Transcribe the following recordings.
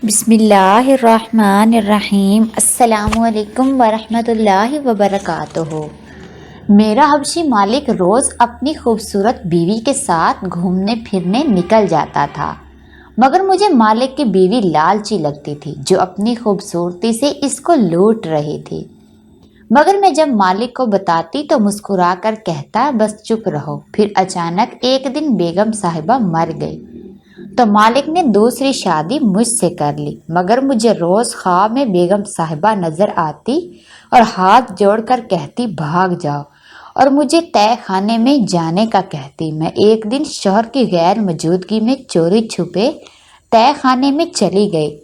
بسم اللہ الرحمن الرحیم۔ السلام علیکم ورحمۃ اللہ وبرکاتہ۔ میرا حبشی مالک روز اپنی خوبصورت بیوی کے ساتھ گھومنے پھرنے نکل جاتا تھا، مگر مجھے مالک کی بیوی لالچی لگتی تھی جو اپنی خوبصورتی سے اس کو لوٹ رہی تھی۔ مگر میں جب مالک کو بتاتی تو مسکرا کر کہتا بس چپ رہو۔ پھر اچانک ایک دن بیگم صاحبہ مر گئی تو مالک نے دوسری شادی مجھ سے کر لی، مگر مجھے روز خواب میں بیگم صاحبہ نظر آتی اور ہاتھ جوڑ کر کہتی بھاگ جاؤ، اور مجھے تہہ خانے میں جانے کا کہتی۔ میں ایک دن شوہر کی غیر موجودگی میں چوری چھپے تہہ خانے میں چلی گئی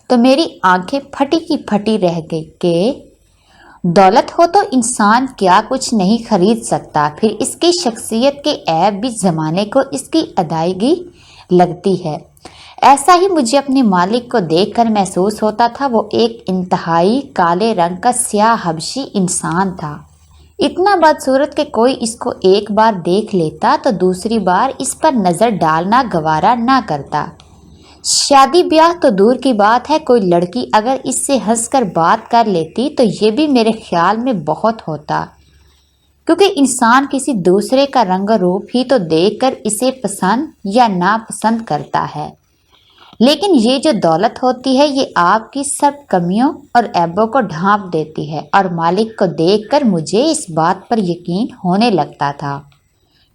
تو میری آنکھیں پھٹی کی پھٹی رہ گئی کہ دولت ہو تو انسان کیا کچھ نہیں خرید سکتا، پھر اس کی شخصیت کے عیب بھی زمانے کو اس کی ادائیگی لگتی ہے۔ ایسا ہی مجھے اپنے مالک کو دیکھ کر محسوس ہوتا تھا۔ وہ ایک انتہائی کالے رنگ کا سیاہ حبشی انسان تھا، اتنا بدصورت کہ کوئی اس کو ایک بار دیکھ لیتا تو دوسری بار اس پر نظر ڈالنا گوارا نہ کرتا۔ شادی بیاہ تو دور کی بات ہے، کوئی لڑکی اگر اس سے ہنس کر بات کر لیتی تو یہ بھی میرے خیال میں بہت ہوتا، کیونکہ انسان کسی دوسرے کا رنگ روپ ہی تو دیکھ کر اسے پسند یا ناپسند کرتا ہے۔ لیکن یہ جو دولت ہوتی ہے یہ آپ کی سب کمیوں اور عیبوں کو ڈھانپ دیتی ہے، اور مالک کو دیکھ کر مجھے اس بات پر یقین ہونے لگتا تھا،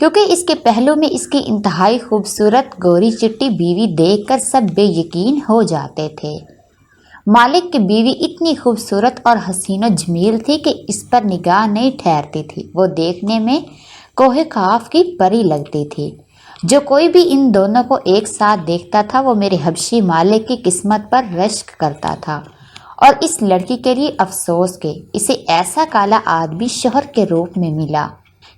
کیونکہ اس کے پہلو میں اس کی انتہائی خوبصورت گوری چٹی بیوی دیکھ کر سب بے یقین ہو جاتے تھے۔ مالک کی بیوی اتنی خوبصورت اور حسین و جمیل تھی کہ اس پر نگاہ نہیں ٹھہرتی تھی۔ وہ دیکھنے میں کوہ کاف کی پری لگتی تھی۔ جو کوئی بھی ان دونوں کو ایک ساتھ دیکھتا تھا وہ میرے حبشی مالک کی قسمت پر رشک کرتا تھا، اور اس لڑکی کے لیے افسوس کہ اسے ایسا کالا آدمی شوہر کے روپ میں ملا۔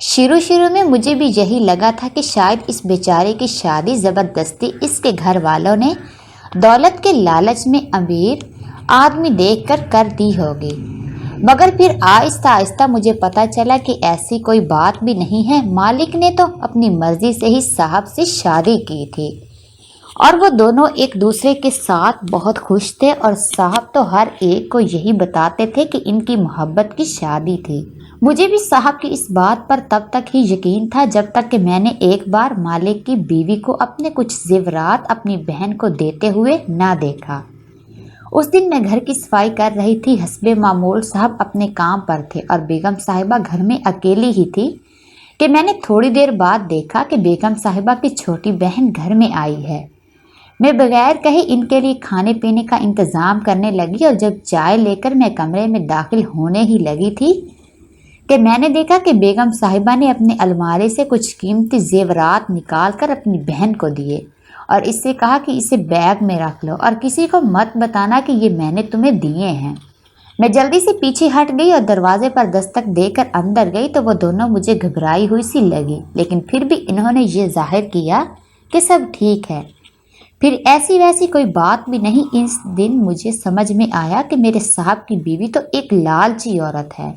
شروع میں مجھے بھی یہی لگا تھا کہ شاید اس بیچارے کی شادی زبردستی اس کے گھر والوں نے دولت کے لالچ میں امیر آدمی دیکھ کر دی ہوگی، مگر پھر آہستہ آہستہ مجھے پتہ چلا کہ ایسی کوئی بات بھی نہیں ہے۔ مالک نے تو اپنی مرضی سے ہی صاحب سے شادی کی تھی، اور وہ دونوں ایک دوسرے کے ساتھ بہت خوش تھے، اور صاحب تو ہر ایک کو یہی بتاتے تھے کہ ان کی محبت کی شادی تھی۔ مجھے بھی صاحب کی اس بات پر تب تک ہی یقین تھا جب تک کہ میں نے ایک بار مالک کی بیوی کو اپنے کچھ زیورات اپنی بہن کو دیتے ہوئے نہ دیکھا۔ اس دن میں گھر کی صفائی کر رہی تھی، حسب معمول صاحب اپنے کام پر تھے اور بیگم صاحبہ گھر میں اکیلی ہی تھی کہ میں نے تھوڑی دیر بعد دیکھا کہ بیگم صاحبہ کی چھوٹی بہن گھر میں آئی ہے۔ میں بغیر کہے ان کے لیے کھانے پینے کا انتظام کرنے لگی، اور جب چائے لے کر میں کمرے میں داخل ہونے ہی لگی تھی کہ میں نے دیکھا کہ بیگم صاحبہ نے اپنے المارے سے کچھ قیمتی زیورات نکال کر اپنی بہن کو دیے، اور اس سے کہا کہ اسے بیگ میں رکھ لو اور کسی کو مت بتانا کہ یہ میں نے تمہیں دیے ہیں۔ میں جلدی سے پیچھے ہٹ گئی اور دروازے پر دستک دے کر اندر گئی تو وہ دونوں مجھے گھبرائی ہوئی سی لگی، لیکن پھر بھی انہوں نے یہ ظاہر کیا کہ سب ٹھیک ہے۔ پھر ایسی ویسی کوئی بات بھی نہیں۔ اس دن مجھے سمجھ میں آیا کہ میرے صاحب کی بیوی تو ایک لالچی عورت ہے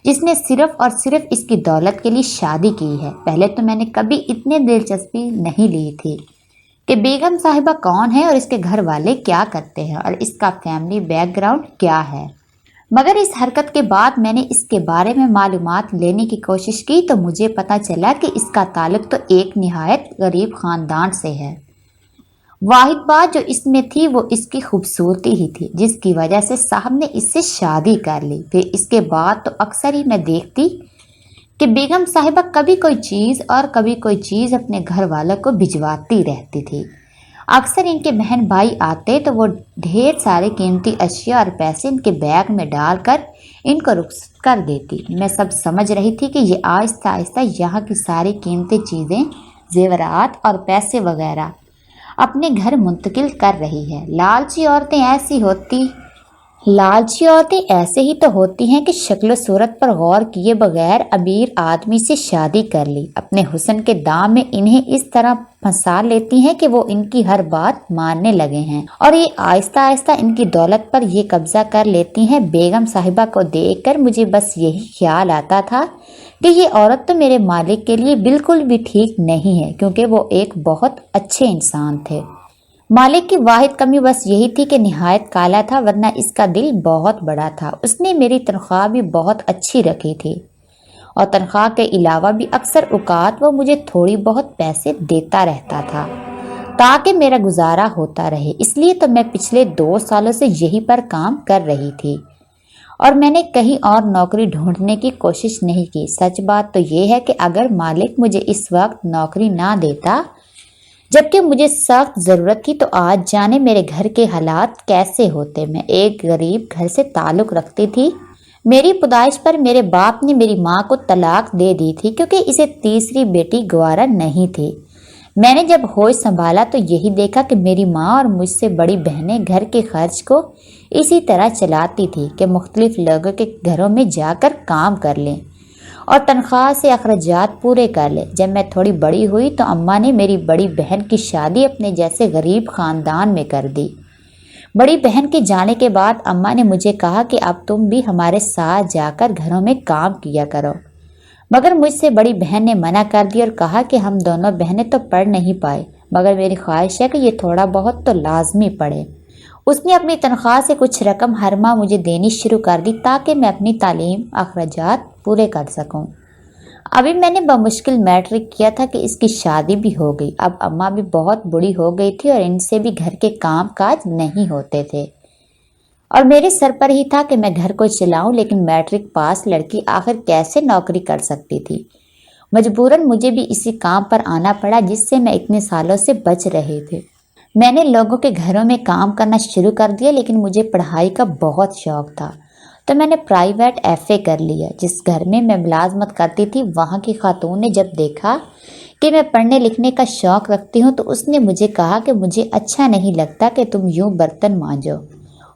جس نے صرف اور صرف اس کی دولت کے لیے شادی کی ہے۔ پہلے تو میں نے کبھی اتنی دلچسپی نہیں لی تھی کہ بیگم صاحبہ کون ہے اور اس کے گھر والے کیا کرتے ہیں اور اس کا فیملی بیک گراؤنڈ کیا ہے، مگر اس حرکت کے بعد میں نے اس کے بارے میں معلومات لینے کی کوشش کی تو مجھے پتہ چلا کہ اس کا تعلق تو ایک نہایت غریب خاندان سے ہے۔ واحد بات جو اس میں تھی وہ اس کی خوبصورتی ہی تھی، جس کی وجہ سے صاحب نے اس سے شادی کر لی۔ پھر اس کے بعد تو اکثر ہی میں دیکھتی کہ بیگم صاحبہ کبھی کوئی چیز اور کبھی کوئی چیز اپنے گھر والوں کو بھجواتی رہتی تھی۔ اکثر ان کے بہن بھائی آتے تو وہ ڈھیر سارے قیمتی اشیاء اور پیسے ان کے بیگ میں ڈال کر ان کو رخصت کر دیتی۔ میں سب سمجھ رہی تھی کہ یہ آہستہ آہستہ یہاں کی ساری قیمتی چیزیں، زیورات اور پیسے وغیرہ اپنے گھر منتقل کر رہی ہے۔ لالچی عورتیں ایسے ہی تو ہوتی ہیں کہ شکل و صورت پر غور کیے بغیر امیر آدمی سے شادی کر لی، اپنے حسن کے دام میں انہیں اس طرح پھنسا لیتی ہیں کہ وہ ان کی ہر بات ماننے لگے ہیں، اور یہ آہستہ آہستہ ان کی دولت پر یہ قبضہ کر لیتی ہیں۔ بیگم صاحبہ کو دیکھ کر مجھے بس یہی خیال آتا تھا کہ یہ عورت تو میرے مالک کے لیے بالکل بھی ٹھیک نہیں ہے، کیونکہ وہ ایک بہت اچھے انسان تھے، मालिक की वाहिद कमी बस यही थी कि निहायत काला था, वरना इसका दिल बहुत बड़ा था। उसने मेरी तनख्वाह भी बहुत अच्छी रखी थी और तनख्वाह के अलावा भी अक्सर औकात वो मुझे थोड़ी बहुत पैसे देता रहता था ताकि मेरा गुजारा होता रहे। इसलिए तो मैं पिछले 2 सालों से यहीं पर काम कर रही थी और मैंने कहीं और नौकरी ढूंढने की कोशिश नहीं की। सच बात तो ये है कि अगर मालिक मुझे इस वक्त नौकरी ना देता जबकि मुझे सख्त ज़रूरत थी, तो आज जाने मेरे घर के हालात कैसे होते। मैं एक गरीब घर से ताल्लुक़ रखती थी। मेरी पैदाइश पर मेरे बाप ने मेरी माँ को तलाक दे दी थी क्योंकि इसे तीसरी बेटी गवारा नहीं थी। मैंने जब होश संभाला तो यही देखा कि मेरी माँ और मुझसे बड़ी बहनें घर के खर्च को इसी तरह चलाती थी कि मुख्तलिफ लोगों के घरों में जाकर काम कर लें और तनख्वाह से अखराजात पूरे कर ले। जब मैं थोड़ी बड़ी हुई तो अम्मा ने मेरी बड़ी बहन की शादी अपने जैसे गरीब ख़ानदान में कर दी। बड़ी बहन के जाने के बाद अम्मा ने मुझे कहा कि अब तुम भी हमारे साथ जाकर घरों में काम किया करो, मगर मुझसे बड़ी बहन ने मना कर दिया और कहा कि हम दोनों बहनें तो पढ़ नहीं पाए, मगर मेरी ख्वाहिश है कि ये थोड़ा बहुत तो लाजमी पढ़े। उसने अपनी तनख्वाह से कुछ रकम हर माह मुझे देनी शुरू कर दी ताकि मैं अपनी तालीम अखराजात पूरे कर सकूं। अभी मैंने बमुश्किल मैट्रिक किया था कि इसकी शादी भी हो गई। अब अम्मा भी बहुत बूढ़ी हो गई थी और इनसे भी घर के काम काज नहीं होते थे और मेरे सर पर ही था कि मैं घर को चलाऊं। लेकिन मैट्रिक पास लड़की आखिर कैसे नौकरी कर सकती थी। मजबूरन मुझे भी इसी काम पर आना पड़ा जिससे मैं इतने सालों से बच रहे थे। मैंने लोगों के घरों में काम करना शुरू कर दिया, लेकिन मुझे पढ़ाई का बहुत शौक था तो मैंने प्राइवेट एफए कर लिया। जिस घर में मैं मुलाजमत करती थी वहाँ की खातून ने जब देखा कि मैं पढ़ने लिखने का शौक़ रखती हूँ तो उसने मुझे कहा कि मुझे अच्छा नहीं लगता कि तुम यूँ बर्तन मांजो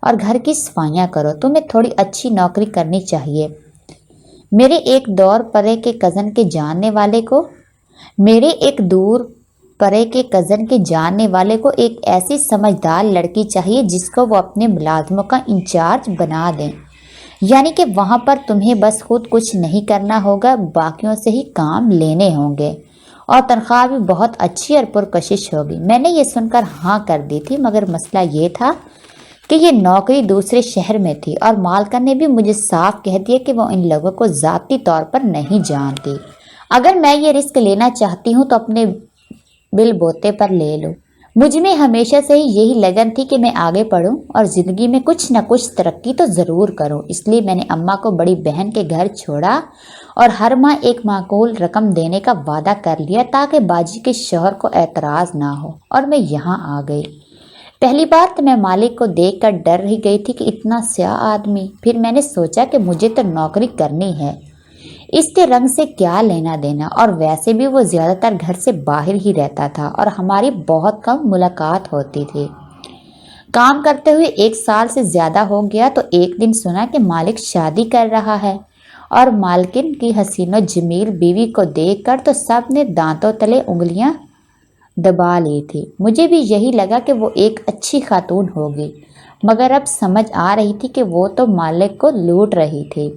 और घर की सफाइयाँ करो, तुम्हें थोड़ी अच्छी नौकरी करनी चाहिए। मेरे एक दूर परे के कज़न के जानने वाले को एक ऐसी समझदार लड़की चाहिए जिसको वो अपने मुलाजमों का इंचार्ज बना दें, यानी कि वहाँ पर तुम्हें बस खुद कुछ नहीं करना होगा, बाकियों से ही काम लेने होंगे और तनख्वाह भी बहुत अच्छी और पुरकशिश होगी। मैंने ये सुनकर हाँ कर दी थी, मगर मसला ये था कि ये नौकरी दूसरे शहर में थी और मालका ने भी मुझे साफ कह दिया कि वो इन लोगों को ज़ाती तौर पर नहीं जानती। अगर मैं ये रिस्क लेना चाहती हूँ तो अपने बिल बोते पर ले लो। मुझ में हमेशा से ही यही लगन थी कि मैं आगे पढ़ूं और ज़िंदगी में कुछ न कुछ तरक्की तो ज़रूर करूं। इसलिए मैंने अम्मा को बड़ी बहन के घर छोड़ा और हर माह एक माकूल रकम देने का वादा कर लिया ताकि बाजी के शौहर को एतराज़ ना हो और मैं यहाँ आ गई। पहली बार तो मैं मालिक को देखकर डर रही गई थी कि इतना स्याह आदमी। फिर मैंने सोचा कि मुझे तो नौकरी करनी है, इसके रंग से क्या लेना देना, और वैसे भी वो ज़्यादातर घर से बाहर ही रहता था और हमारी बहुत कम मुलाकात होती थी। काम करते हुए 1 साल से ज़्यादा हो गया तो एक दिन सुना कि मालिक शादी कर रहा है और मालकिन की हसीनो जमील बीवी को देखकर तो सब ने दांतों तले उंगलियां दबा ली थी। मुझे भी यही लगा कि वो एक अच्छी खातून होगी, मगर अब समझ आ रही थी कि वो तो मालिक को लूट रही थी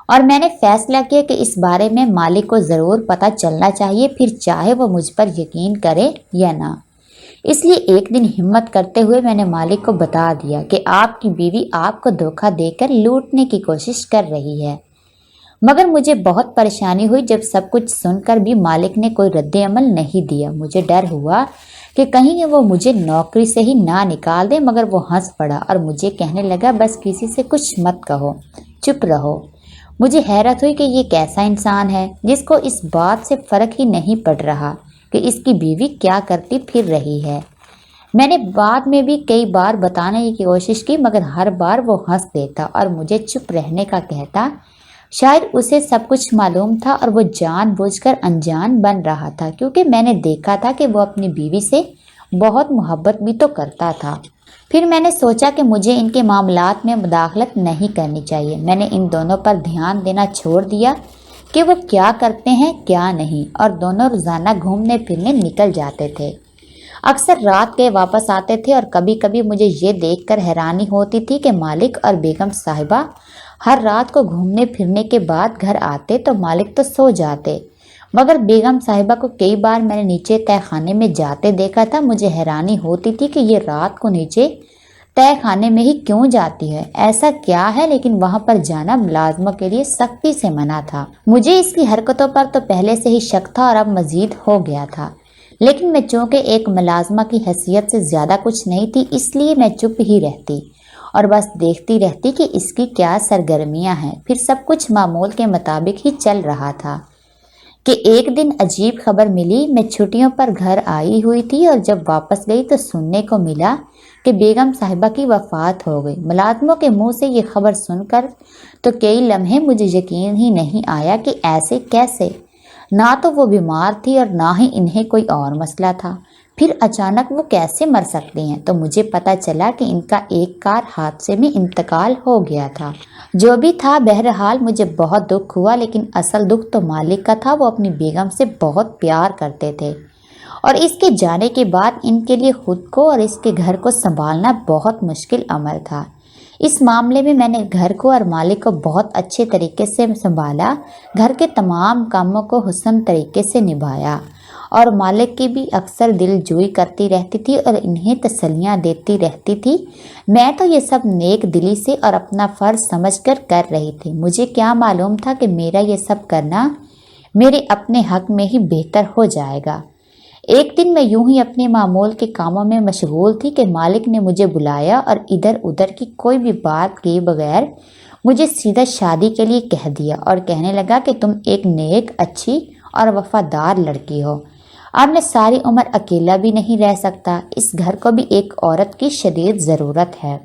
और मैंने फैसला किया कि इस बारे में मालिक को ज़रूर पता चलना चाहिए, फिर चाहे वो मुझ पर यकीन करे या ना। इसलिए एक दिन हिम्मत करते हुए मैंने मालिक को बता दिया कि आपकी बीवी आपको धोखा देकर लूटने की कोशिश कर रही है। मगर मुझे बहुत परेशानी हुई जब सब कुछ सुनकर भी मालिक ने कोई रद्द-ए-अमल नहीं दिया। मुझे डर हुआ कि कहीं वो मुझे नौकरी से ही ना निकाल दे, मगर वो हंस पड़ा और मुझे कहने लगा, बस किसी से कुछ मत कहो, चुप रहो। मुझे हैरत हुई कि ये कैसा इंसान है जिसको इस बात से फ़र्क ही नहीं पड़ रहा कि इसकी बीवी क्या करती फिर रही है। मैंने बाद में भी कई बार बताने की कोशिश की, मगर हर बार वो हंस देता और मुझे चुप रहने का कहता। शायद उसे सब कुछ मालूम था और वो जानबूझकर अनजान बन रहा था, क्योंकि मैंने देखा था कि वो अपनी बीवी से बहुत मोहब्बत भी तो करता था। फिर मैंने सोचा कि मुझे इनके मामलात में मुदाखलत नहीं करनी चाहिए। मैंने इन दोनों पर ध्यान देना छोड़ दिया कि वो क्या करते हैं क्या नहीं, और दोनों रोज़ाना घूमने फिरने निकल जाते थे। अक्सर रात के वापस आते थे और कभी कभी मुझे ये देखकर हैरानी होती थी कि मालिक और बेगम साहिबा हर रात को घूमने फिरने के बाद घर आते तो मालिक तो सो जाते, मगर बेगम साहिबा को कई बार मैंने नीचे तय खाने में जाते देखा था। मुझे हैरानी होती थी कि ये रात को नीचे तय खाने में ही क्यों जाती है, ऐसा क्या है, लेकिन वहां पर जाना मुलाजमों के लिए सख्ती से मना था। मुझे इसकी हरकतों पर तो पहले से ही शक था और अब मजीद हो गया था, लेकिन मैं चूंकि एक मुलाजमा की हैसियत से ज्यादा कुछ नहीं थी, इसलिए मैं चुप ही रहती और बस देखती रहती कि इसकी क्या सरगर्मियां हैं। फिर सब कुछ मामूल के मुताबिक ही चल रहा था कि एक दिन अजीब खबर मिली। मैं छुट्टियों पर घर आई हुई थी और जब वापस गई तो सुनने को मिला कि बेगम साहिबा की वफात हो गई। मुलाजमों के मुंह से ये खबर सुनकर तो कई लम्हे मुझे यकीन ही नहीं आया कि ऐसे कैसे। ना तो वो बीमार थी और ना ही इन्हें कोई और मसला था। फिर अचानक वो कैसे मर सकती हैं। तो मुझे पता चला कि इनका एक कार हादसे में इंतकाल हो गया था। जो भी था, बहरहाल मुझे बहुत दुख हुआ, लेकिन असल दुख तो मालिक का था। वो अपनी बेगम से बहुत प्यार करते थे और इसके जाने के बाद इनके लिए खुद को और इसके घर को संभालना बहुत मुश्किल अमल था। इस मामले में मैंने घर को और मालिक को बहुत अच्छे तरीके से संभाला, घर के तमाम कामों को हुस्न तरीके से निभाया और मालिक की भी अक्सर दिलजोई करती रहती थी और इन्हें तसल्लियाँ देती रहती थी। मैं तो ये सब नेक दिली से और अपना फ़र्ज समझकर कर रही थी। मुझे क्या मालूम था कि मेरा ये सब करना मेरे अपने हक में ही बेहतर हो जाएगा। एक दिन मैं यूं ही अपने मामूल के कामों में मशगूल थी कि मालिक ने मुझे बुलाया और इधर उधर की कोई भी बात किए बगैर मुझे सीधा शादी के लिए कह दिया और कहने लगा कि तुम एक नेक, अच्छी और वफादार लड़की हो। अब मैं सारी उम्र अकेला भी नहीं रह सकता। इस घर को भी एक औरत की शदीद ज़रूरत है।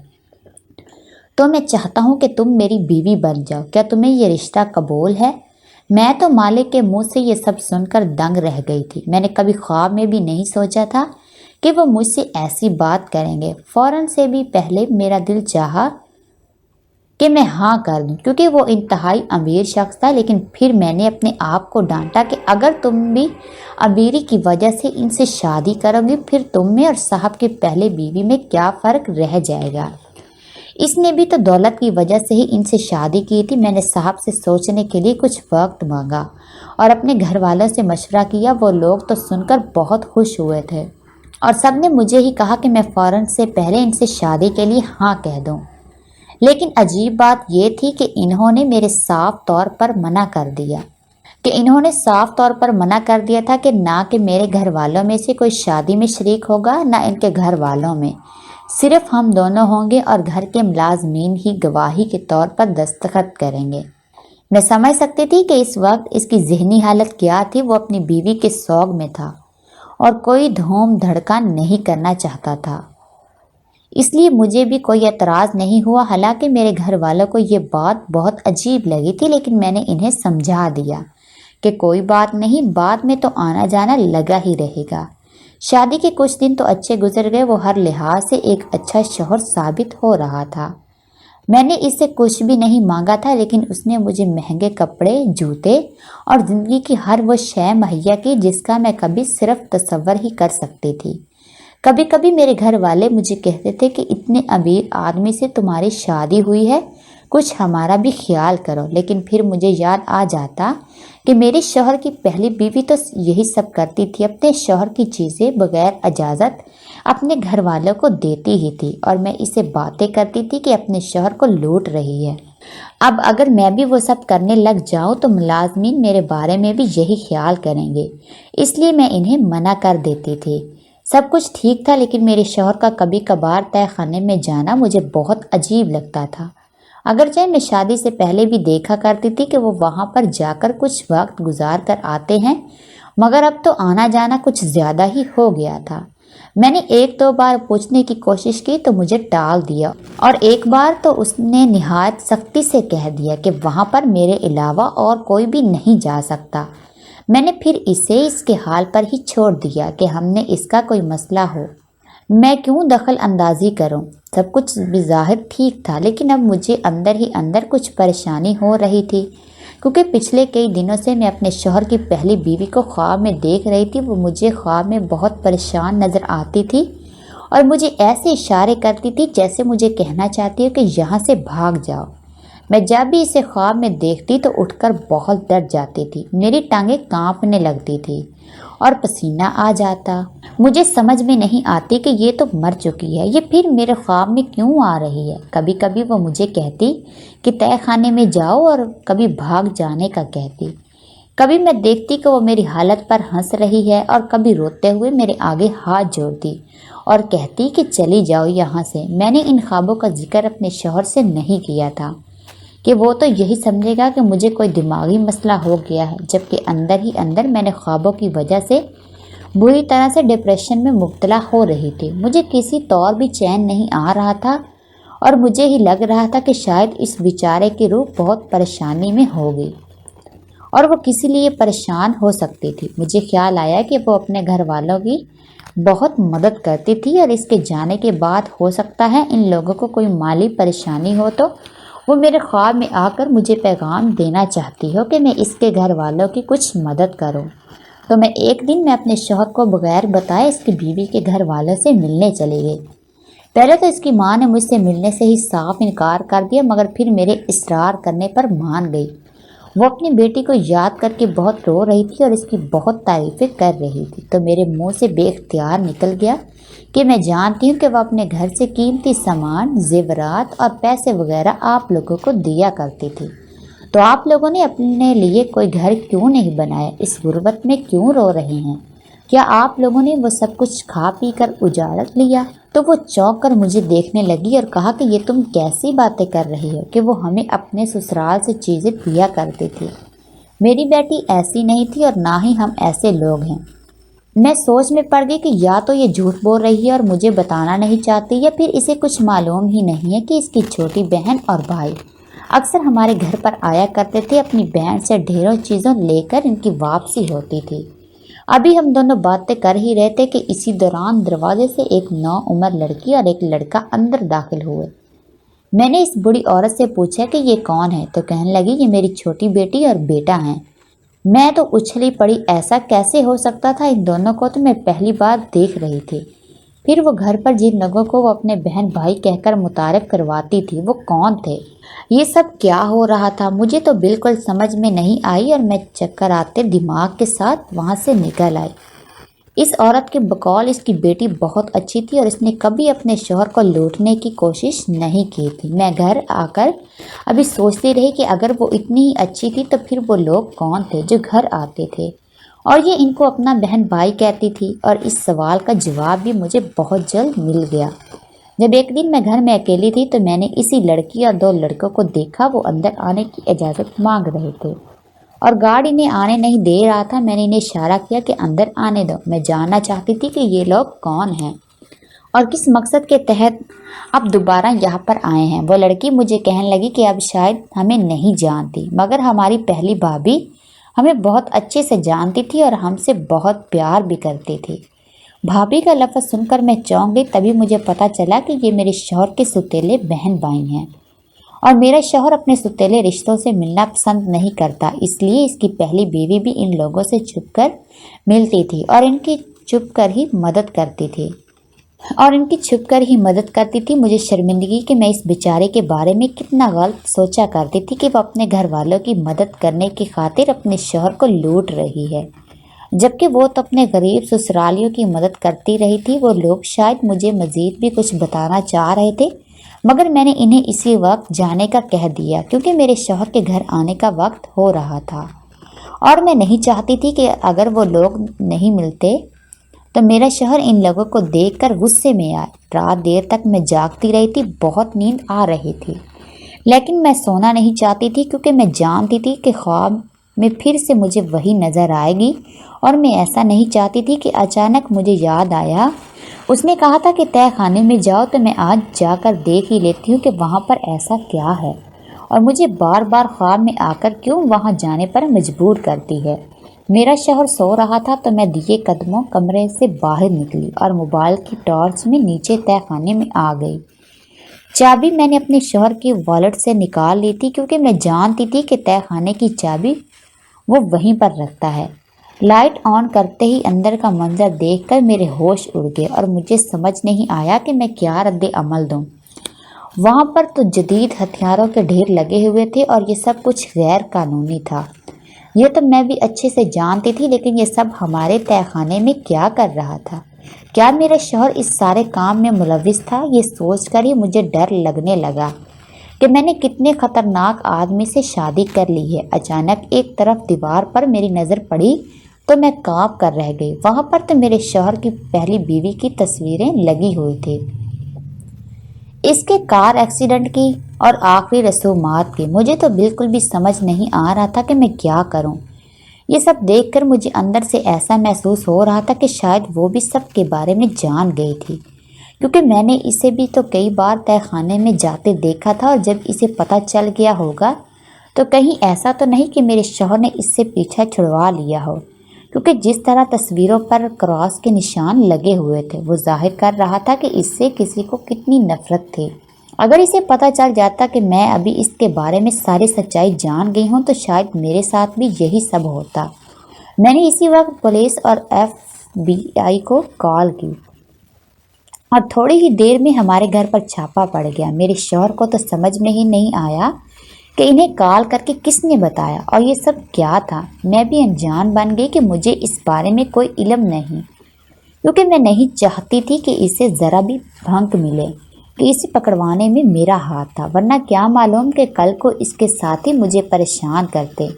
तो मैं चाहता हूँ कि तुम मेरी बीवी बन जाओ। क्या तुम्हें ये रिश्ता कबूल है? मैं तो मालिक के मुंह से ये सब सुनकर दंग रह गई थी। मैंने कभी ख्वाब में भी नहीं सोचा था कि वो मुझसे ऐसी बात करेंगे। फौरन से भी पहले मेरा दिल चाहा कि मैं हाँ कर दूं, क्योंकि वो इंतहाई अमीर शख्स था। लेकिन फिर मैंने अपने आप को डांटा कि अगर तुम भी अमीरी की वजह से इनसे शादी करोगी, फिर तुम में और साहब के पहले बीवी में क्या फ़र्क रह जाएगा। इसने भी तो दौलत की वजह से ही इनसे शादी की थी। मैंने साहब से सोचने के लिए कुछ वक्त मांगा और अपने घर वालों से मशवरा किया। वो लोग तो सुनकर बहुत खुश हुए थे और सब ने मुझे ही कहा कि मैं फ़ौरन से पहले इनसे शादी के लिए हाँ कह दूं। लेकिन अजीब बात यह थी कि इन्होंने साफ तौर पर मना कर दिया था कि ना कि मेरे घर वालों में से कोई शादी में शरीक होगा, ना इनके घर वालों में। सिर्फ हम दोनों होंगे और घर के मुलाजमीन ही गवाही के तौर पर दस्तखत करेंगे। मैं समझ सकती थी कि इस वक्त इसकी जहनी हालत क्या थी। वो अपनी बीवी के शौक में था और कोई धूम धड़का नहीं करना चाहता था, इसलिए मुझे भी कोई एतराज़ नहीं हुआ। हालांकि मेरे घर वालों को ये बात बहुत अजीब लगी थी, लेकिन मैंने इन्हें समझा दिया कि कोई बात नहीं, बाद में तो आना जाना लगा ही रहेगा। शादी के कुछ दिन तो अच्छे गुजर गए। वो हर लिहाज से एक अच्छा शौहर साबित हो रहा था। मैंने इससे कुछ भी नहीं मांगा था, लेकिन उसने मुझे महंगे कपड़े, जूते और ज़िंदगी की हर वो शय मुहैया की जिसका मैं कभी सिर्फ तसव्वुर ही कर सकती थी। कभी कभी मेरे घर वाले मुझे कहते थे कि इतने अमीर आदमी से तुम्हारी शादी हुई है, कुछ हमारा भी ख्याल करो। लेकिन फिर मुझे याद आ जाता कि मेरे शौहर की पहली बीवी तो यही सब करती थी, अपने शौहर की चीज़ें बगैर इजाज़त अपने घर वालों को देती ही थी और मैं इसे बातें करती थी कि अपने शौहर को लूट रही है। अब अगर मैं भी वो सब करने लग जाऊं तो मुलाजमीन मेरे बारे में भी यही ख्याल करेंगे, इसलिए मैं इन्हें मना कर देती थी। सब कुछ ठीक था, लेकिन मेरे शौहर का कभी कभार तय खाने में जाना मुझे बहुत अजीब लगता था। अगरचे मैं शादी से पहले भी देखा करती थी कि वो वहाँ पर जाकर कुछ वक्त गुजार कर आते हैं, मगर अब तो आना जाना कुछ ज़्यादा ही हो गया था। मैंने एक दो बार पूछने की कोशिश की तो मुझे टाल दिया और एक बार तो उसने निहायत सख्ती से कह दिया कि वहाँ पर मेरे अलावा और कोई भी नहीं जा सकता। मैंने फिर इसे इसके हाल पर ही छोड़ दिया कि हमने इसका कोई मसला हो, मैं क्यों दखल अंदाजी करूं। सब कुछ बिज़ाहिर ठीक था, लेकिन अब मुझे अंदर ही अंदर कुछ परेशानी हो रही थी, क्योंकि पिछले कई दिनों से मैं अपने शौहर की पहली बीवी को ख्वाब में देख रही थी। वो मुझे ख्वाब में बहुत परेशान नज़र आती थी और मुझे ऐसे इशारे करती थी जैसे मुझे कहना चाहती हो कि यहाँ से भाग जाओ। میں جب بھی اسے خواب میں دیکھتی تو اٹھ کر بہت ڈر جاتی تھی، میری ٹانگیں کانپنے لگتی تھی اور پسینہ آ جاتا۔ مجھے سمجھ میں نہیں آتی کہ یہ تو مر چکی ہے، یہ پھر میرے خواب میں کیوں آ رہی ہے۔ کبھی کبھی وہ مجھے کہتی کہ تہہ خانے میں جاؤ اور کبھی بھاگ جانے کا کہتی۔ کبھی میں دیکھتی کہ وہ میری حالت پر ہنس رہی ہے اور کبھی روتے ہوئے میرے آگے ہاتھ جوڑتی اور کہتی کہ چلی جاؤ یہاں سے۔ میں نے ان خوابوں کا ذکر اپنے شوہر سے نہیں کیا تھا کہ وہ تو یہی سمجھے گا کہ مجھے کوئی دماغی مسئلہ ہو گیا ہے، جبکہ اندر ہی اندر میں نے خوابوں کی وجہ سے بری طرح سے ڈپریشن میں مبتلا ہو رہی تھی۔ مجھے کسی طور بھی چین نہیں آ رہا تھا اور مجھے ہی لگ رہا تھا کہ شاید اس بیچارے کی روح بہت پریشانی میں ہوگی اور وہ کسی لیے پریشان ہو سکتی تھی۔ مجھے خیال آیا کہ وہ اپنے گھر والوں کی بہت مدد کرتی تھی اور اس کے جانے کے بعد ہو سکتا ہے ان لوگوں کو کوئی مالی پریشانی ہو تو وہ میرے خواب میں آ کر مجھے پیغام دینا چاہتی ہو کہ میں اس کے گھر والوں کی کچھ مدد کروں۔ تو ایک دن میں اپنے شوہر کو بغیر بتائے اس کی بیوی کے گھر والوں سے ملنے چلی گئی۔ پہلے تو اس کی ماں نے مجھ سے ملنے سے ہی صاف انکار کر دیا، مگر پھر میرے اصرار کرنے پر مان گئی۔ وہ اپنی بیٹی کو یاد کر کے بہت رو رہی تھی اور اس کی بہت تعریفیں کر رہی تھی، تو میرے منہ سے بے اختیار نکل گیا کہ میں جانتی ہوں کہ وہ اپنے گھر سے قیمتی سامان، زیورات اور پیسے وغیرہ آپ لوگوں کو دیا کرتی تھی، تو آپ لوگوں نے اپنے لیے کوئی گھر کیوں نہیں بنایا؟ اس غربت میں کیوں رو رہے ہیں؟ کیا آپ لوگوں نے وہ سب کچھ کھا پی کر اجاڑ لیا؟ تو وہ چونک کر مجھے دیکھنے لگی اور کہا کہ یہ تم کیسی باتیں کر رہی ہو کہ وہ ہمیں اپنے سسرال سے چیزیں دیا کرتی تھی۔ میری بیٹی ایسی نہیں تھی اور نہ ہی ہم ایسے لوگ ہیں۔ میں سوچ میں پڑ گئی کہ یا تو یہ جھوٹ بول رہی ہے اور مجھے بتانا نہیں چاہتی، یا پھر اسے کچھ معلوم ہی نہیں ہے کہ اس کی چھوٹی بہن اور بھائی اکثر ہمارے گھر پر آیا کرتے تھے، اپنی بہن سے ڈھیروں چیزوں لے کر ان کی واپسی ہوتی تھی۔ ابھی ہم دونوں باتیں کر ہی رہے تھے کہ اسی دوران دروازے سے ایک نوعمر لڑکی اور ایک لڑکا اندر داخل ہوئے۔ میں نے اس بڑی عورت سے پوچھا کہ یہ کون ہے، تو کہنے لگی یہ میری چھوٹی بیٹی اور بیٹا ہیں۔ میں تو اچھلی پڑی، ایسا کیسے ہو سکتا تھا؟ ان دونوں کو تو میں پہلی بار دیکھ رہی تھی۔ پھر وہ گھر پر جن لوگوں کو وہ اپنے بہن بھائی کہہ کر متعارف کرواتی تھی وہ کون تھے؟ یہ سب کیا ہو رہا تھا؟ مجھے تو بالکل سمجھ میں نہیں آئی اور میں چکر آتے دماغ کے ساتھ وہاں سے نکل آئی۔ اس عورت کے بقول اس کی بیٹی بہت اچھی تھی اور اس نے کبھی اپنے شوہر کو لوٹنے کی کوشش نہیں کی تھی۔ میں گھر آ کر ابھی سوچتی رہی کہ اگر وہ اتنی ہی اچھی تھی تو پھر وہ لوگ کون تھے جو گھر آتے تھے اور یہ ان کو اپنا بہن بھائی کہتی تھی؟ اور اس سوال کا جواب بھی مجھے بہت جلد مل گیا۔ جب ایک دن میں گھر میں اکیلی تھی تو میں نے اسی لڑکی اور دو لڑکوں کو دیکھا، وہ اندر آنے کی اجازت مانگ رہے تھے اور گارڈ انہیں آنے نہیں دے رہا تھا۔ میں نے انہیں اشارہ کیا کہ اندر آنے دو۔ میں جاننا چاہتی تھی کہ یہ لوگ کون ہیں اور کس مقصد کے تحت اب دوبارہ یہاں پر آئے ہیں۔ وہ لڑکی مجھے کہنے لگی کہ اب شاید ہمیں نہیں جانتی، مگر ہماری پہلی بھابھی ہمیں بہت اچھے سے جانتی تھی اور ہم سے بہت پیار بھی کرتی تھی۔ بھابھی کا لفظ سن کر میں چونک گئی۔ تبھی مجھے پتہ چلا کہ یہ میرے شوہر کے ستیلے بہن بھائی ہیں اور میرا شوہر اپنے ستیلے رشتوں سے ملنا پسند نہیں کرتا، اس لیے اس کی پہلی بیوی بھی ان لوگوں سے چھپ کر ملتی تھی اور ان کی چھپ کر ہی مدد کرتی تھی۔ مجھے شرمندگی کہ میں اس بیچارے کے بارے میں کتنا غلط سوچا کرتی تھی کہ وہ اپنے گھر والوں کی مدد کرنے کی خاطر اپنے شوہر کو لوٹ رہی ہے، جبکہ وہ تو اپنے غریب سسرالیوں کی مدد کرتی رہی تھی۔ وہ لوگ شاید مجھے مزید بھی کچھ بتانا چاہ رہے تھے، مگر میں نے انہیں اسی وقت جانے کا کہہ دیا کیونکہ میرے شوہر کے گھر آنے کا وقت ہو رہا تھا اور میں نہیں چاہتی تھی کہ اگر وہ لوگ نہیں ملتے تو میرا شوہر ان لوگوں کو دیکھ کر غصے میں آئے۔ رات دیر تک میں جاگتی رہی تھی، بہت نیند آ رہی تھی، لیکن میں سونا نہیں چاہتی تھی کیونکہ میں جانتی تھی کہ خواب میں پھر سے مجھے وہی نظر آئے گی اور میں ایسا نہیں چاہتی تھی کہ اچانک مجھے یاد آیا اس نے کہا تھا کہ تہہ خانے میں جاؤ، تو میں آج جا کر دیکھ ہی لیتی ہوں کہ وہاں پر ایسا کیا ہے اور مجھے بار بار خواب میں آ کر کیوں وہاں جانے پر مجبور کرتی ہے۔ میرا شوہر سو رہا تھا تو میں دھیرے قدموں کمرے سے باہر نکلی اور موبائل کی ٹارچ میں نیچے تہہ خانے میں آ گئی۔ چابی میں نے اپنے شوہر کی والیٹ سے نکال لی تھی کیونکہ میں جانتی تھی کہ تہہ خانے کی چابی وہ وہیں پر رکھتا ہے۔ لائٹ آن کرتے ہی اندر کا منظر دیکھ کر میرے ہوش اڑ گئے اور مجھے سمجھ نہیں آیا کہ میں کیا رد عمل دوں۔ वहाँ पर तो जदीद हथियारों के ढेर लगे हुए थे और ये सब कुछ गैर कानूनी था। ये तो मैं भी अच्छे से जानती थी, लेकिन ये सब हमारे तहखाने में क्या कर रहा था? क्या मेरा शौहर इस सारे काम में मुलविस था? ये सोचकर ही मुझे डर लगने लगा कि मैंने कितने खतरनाक आदमी से शादी कर ली है। अचानक एक तरफ दीवार पर मेरी नज़र पड़ी तो मैं कांप कर रह गई। वहाँ पर तो मेरे शौहर की पहली बीवी की तस्वीरें लगी हुई थी, इसके कार एक्सीडेंट की और आखिरी रसूमात की। मुझे तो बिल्कुल भी समझ नहीं आ रहा था कि मैं क्या करूं। ये सब देखकर मुझे अंदर से ऐसा महसूस हो रहा था कि शायद वो भी सब के बारे में जान गई थी, क्योंकि मैंने इसे भी तो कई बार तहखाने में जाते देखा था। और जब इसे पता चल गया होगा तो कहीं ऐसा तो नहीं कि मेरे शौहर ने इससे पीछा छुड़वा लिया हो, क्योंकि जिस तरह तस्वीरों पर क्रॉस के निशान लगे हुए थे वो जाहिर कर रहा था कि इससे किसी को कितनी नफरत थी। अगर इसे पता चल जाता कि मैं अभी इसके बारे में सारी सच्चाई जान गई हूँ तो शायद मेरे साथ भी यही सब होता। मैंने इसी वक्त पुलिस और FBI को कॉल की और थोड़ी ही देर में हमारे घर पर छापा पड़ गया। मेरे शौहर को तो समझ में ही नहीं आया कि इन्हें कॉल करके किसने बताया और ये सब क्या था। मैं भी अनजान बन गई कि मुझे इस बारे में कोई इल्म नहीं, क्योंकि मैं नहीं चाहती थी कि इसे ज़रा भी भंक मिले कि इसे पकड़वाने में मेरा हाथ था, वरना क्या मालूम कि कल को इसके साथी मुझे परेशान करते।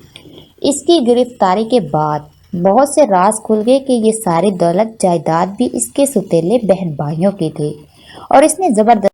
इसकी गिरफ्तारी के बाद बहुत से राज खुल गए कि ये सारी दौलत जायदाद भी इसके सुतीले बहन भाइयों की थी और इसने ज़बरदस्ती